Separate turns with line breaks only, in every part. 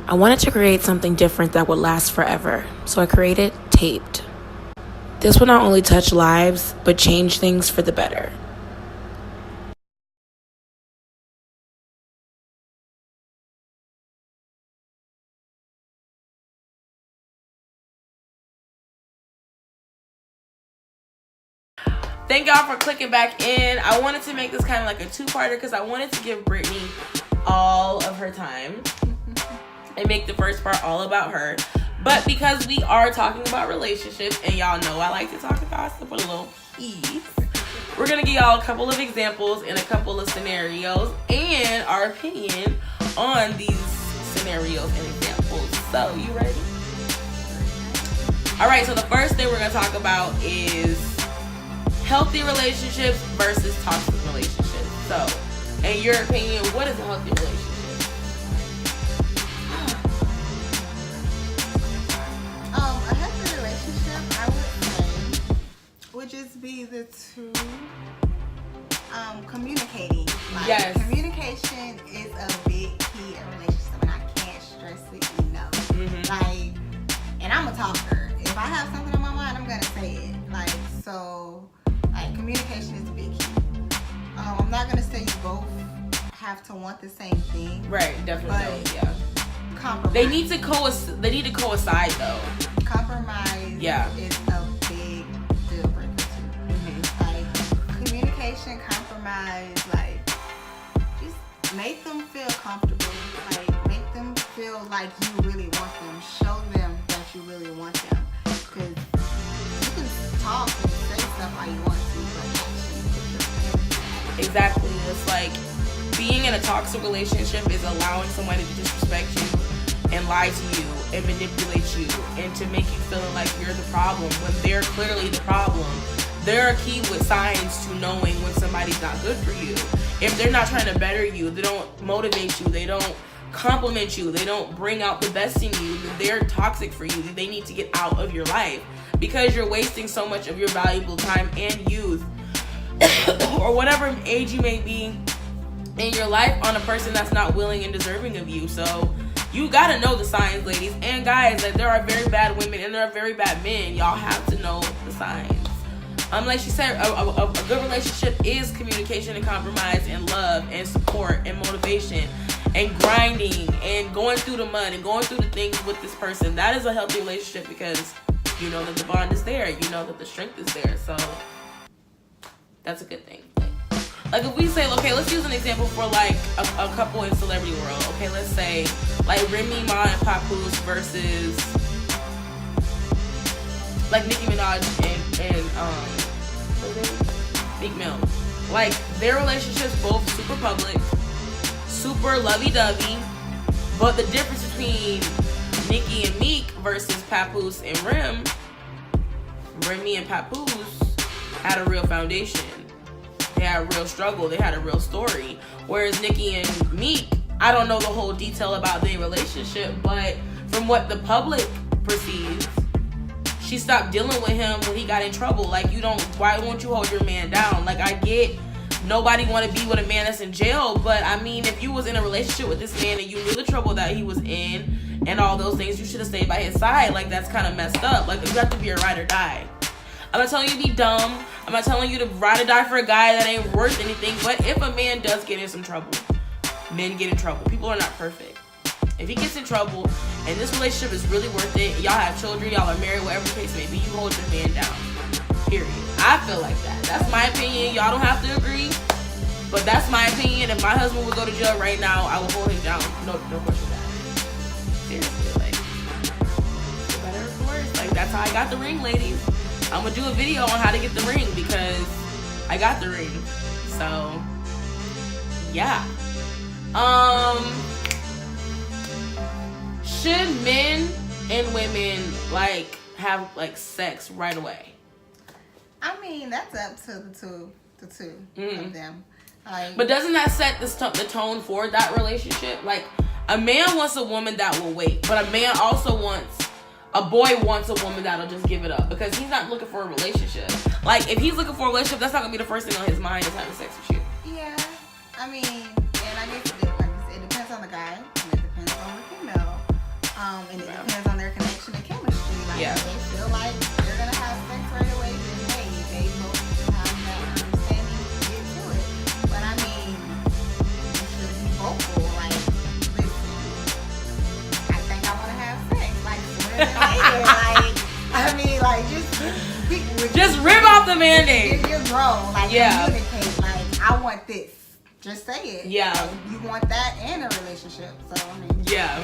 I wanted to create something different that would last forever, so I created Taped. This will not only touch lives, but change things for the better.
Thank y'all for clicking back in. I wanted to make this kind of like a two-parter because I wanted to give Brittney all of her time and make the first part all about her. But because we are talking about relationships, and y'all know I like to talk about stuff with a little ease, we're going to give y'all a couple of examples and a couple of scenarios and our opinion on these scenarios and examples. So, you ready? Alright, so the first thing we're going to talk about is healthy relationships versus toxic relationships. So, in your opinion, what is a healthy relationship?
A healthy relationship, I would say, would just be the two communicating. Like,
yes.
Communication is a big key in a relationship, and I can't stress it enough.
Mm-hmm.
Like, and I'm a talker. If I have something on my mind, I'm gonna say it. Like, so. Like, communication is a big key. I'm not gonna say you both have to want the same thing.
Right, definitely.
But
yeah.
Compromise.
They need to coincide though.
Compromise is a big deal breaker too.
Mm-hmm.
Like, communication, compromise, like, just make them feel comfortable. Like, make them feel like you really want them. Show them that you really want them. Because you can talk and say stuff how you want to, but actually,
exactly. It's like being in a toxic relationship is allowing somebody to disrespect you and lie to you and manipulate you and to make you feel like you're the problem when they're clearly the problem. They're a key with signs to knowing when somebody's not good for you. If they're not trying to better you, they don't motivate you, they don't compliment you, they don't bring out the best in you, then they're toxic for you. They need to get out of your life because you're wasting so much of your valuable time and youth or whatever age you may be in your life on a person that's not willing and deserving of you. So you gotta know the signs, ladies and guys. Like, there are very bad women and there are very bad men. Y'all have to know the signs. Like she said, a good relationship is communication and compromise and love and support and motivation and grinding and going through the mud and going through the things with this person. That is a healthy relationship because you know that the bond is there. You know that the strength is there. So that's a good thing. Like, if we say, okay, let's use an example for like a couple in celebrity world. Okay, let's say like Remy Ma and Papoose versus like Nicki Minaj and Meek Mill. Like, their relationships both super public, super lovey-dovey, but the difference between Nicki and Meek versus Papoose and Remy and Papoose had a real foundation. They had a real struggle. They had a real story. Whereas Nicki and Meek, I don't know the whole detail about their relationship, but from what the public perceives, she stopped dealing with him when he got in trouble. Like, why won't you hold your man down? Like, I get nobody want to be with a man that's in jail, but I mean, if you was in a relationship with this man and you knew the trouble that he was in and all those things, you should have stayed by his side. Like, that's kind of messed up. Like, you have to be a ride or die. I'm not telling you to be dumb. I'm not telling you to ride or die for a guy that ain't worth anything. But if a man does get in some trouble, men get in trouble. People are not perfect. If he gets in trouble and this relationship is really worth it, y'all have children, y'all are married, whatever the case may be, you hold your man down. Period. I feel like that. That's my opinion. Y'all don't have to agree, but that's my opinion. If my husband would go to jail right now, I would hold him down. No question about it. Seriously, like, for better or for worse. Like, that's how I got the ring, ladies. I'm gonna do a video on how to get the ring because I got the ring. So, yeah. Should men and women like have like sex right away?
I mean, that's up to the two of them. Like,
but doesn't that set the tone for that relationship? Like, a man wants a woman that will wait, but a boy wants a woman that'll just give it up because he's not looking for a relationship. Like, if he's looking for a relationship, that's not gonna be the first thing on his mind is having sex with you.
Yeah, I mean, and I guess it depends on the guy and it depends on the female. And it depends on their connection and chemistry. Like, if they feel like they're going to have sex right away, then hey, they both have that understanding to get to it. But I mean, you should be vocal. Like, listen, I think I want to have sex. Like, sooner than later. Like, I mean, like,
just rip off the Band-Aid.
You're grown. Like, communicate. Like, I want this. Just say it.
Yeah.
Like, you want that in a relationship. So, I mean.
Yeah.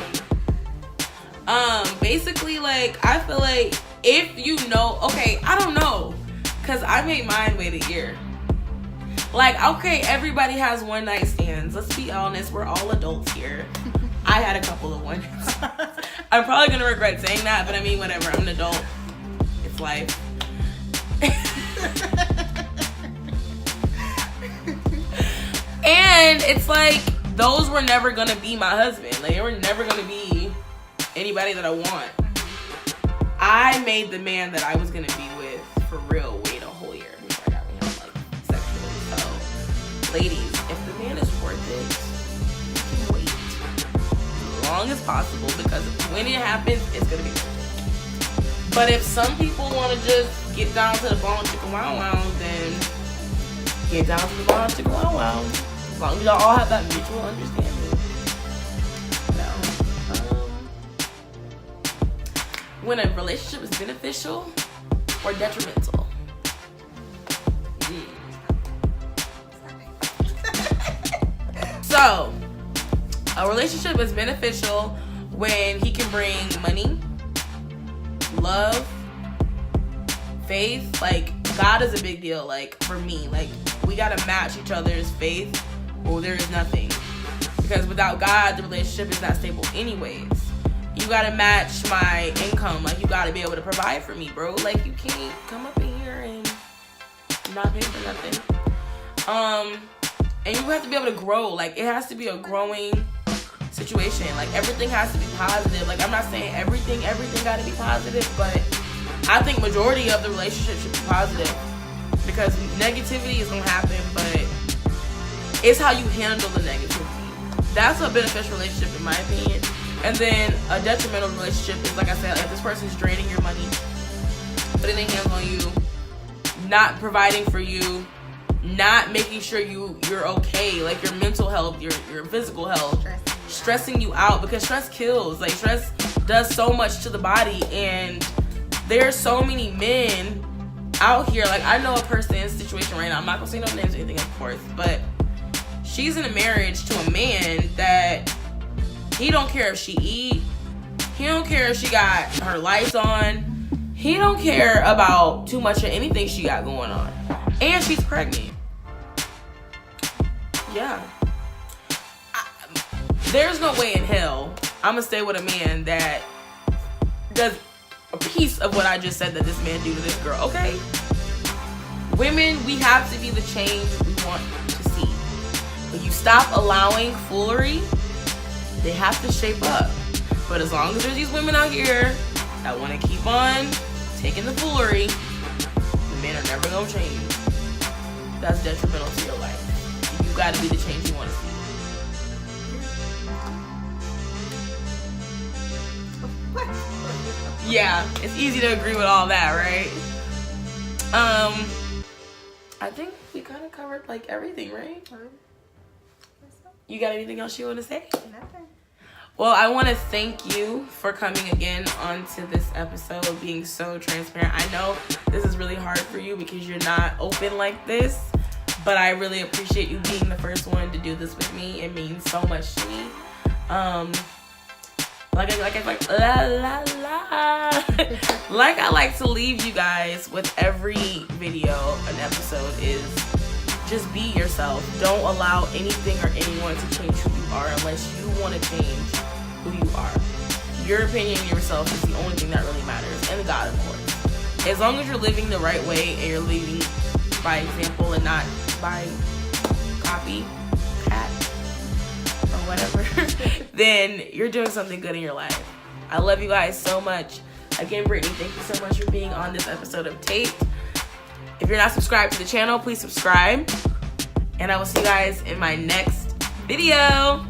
Basically, like, I feel like if you know, okay, I don't know, because I made mine wait a year. Like, okay, everybody has one night stands. Let's be honest, we're all adults here. I had a couple of ones. I'm probably going to regret saying that, but I mean, whatever. I'm an adult. It's life. And it's like, those were never going to be my husband. Like, they were never going to be anybody that I want. I made the man that I was going to be with for real wait a whole year before I got with him, like, sexually. So, ladies, if the man is worth it, you can wait as long as possible, because when it happens, it's going to be worth it. But if some people want to just get down to the bone chicka wow wow, then get down to the bone chicka wow wow. As long as y'all all have that mutual understanding. When a relationship is beneficial or detrimental. So, a relationship is beneficial when he can bring money, love, faith. Like, God is a big deal. Like, for me, like, we gotta match each other's faith or there is nothing. Because without God, the relationship is not stable anyways. You gotta match my income. Like, you gotta be able to provide for me, bro. Like, you can't come up in here and not pay for nothing. And you have to be able to grow. Like, it has to be a growing situation. Like, everything has to be positive. Like, I'm not saying everything gotta be positive, but I think majority of the relationship should be positive. Because negativity is gonna happen, but it's how you handle the negativity. That's a beneficial relationship, in my opinion. And then a detrimental relationship is, like I said, if this person's draining your money, putting their hands on you, not providing for you, not making sure you're okay, like your mental health, your physical health, stressing you out, because stress kills. Like, stress does so much to the body, and there's so many men out here. Like, I know a person in a situation right now, I'm not gonna say no names or anything, of course, but she's in a marriage to a man that he don't care if she eat. He don't care if she got her lights on. He don't care about too much of anything she got going on. And she's pregnant. Yeah. There's no way in hell I'm gonna stay with a man that does a piece of what I just said that this man do to this girl, okay? Women, we have to be the change we want to see. When you stop allowing foolery, they have to shape up. But as long as there's these women out here that want to keep on taking the foolery, the men are never going to change. That's detrimental to your life. You got to be the change you want to see. Yeah, it's easy to agree with all that, right? I think we kind of covered like everything, right? You got anything else you want to say?
Nothing.
Well, I want to thank you for coming again onto this episode, being so transparent. I know this is really hard for you because you're not open like this, but I really appreciate you being the first one to do this with me. It means so much to me. Like I like to leave you guys with every video, an episode, is just be yourself. Don't allow anything or anyone to change who you are unless you want to change who you are. Your opinion of yourself is the only thing that really matters, and God, of course. As long as you're living the right way and you're leading by example and not by copy, pat, or whatever, then you're doing something good in your life. I love you guys so much. Again, Brittney, thank you so much for being on this episode of Taped. If you're not subscribed to the channel, please subscribe. And I will see you guys in my next video.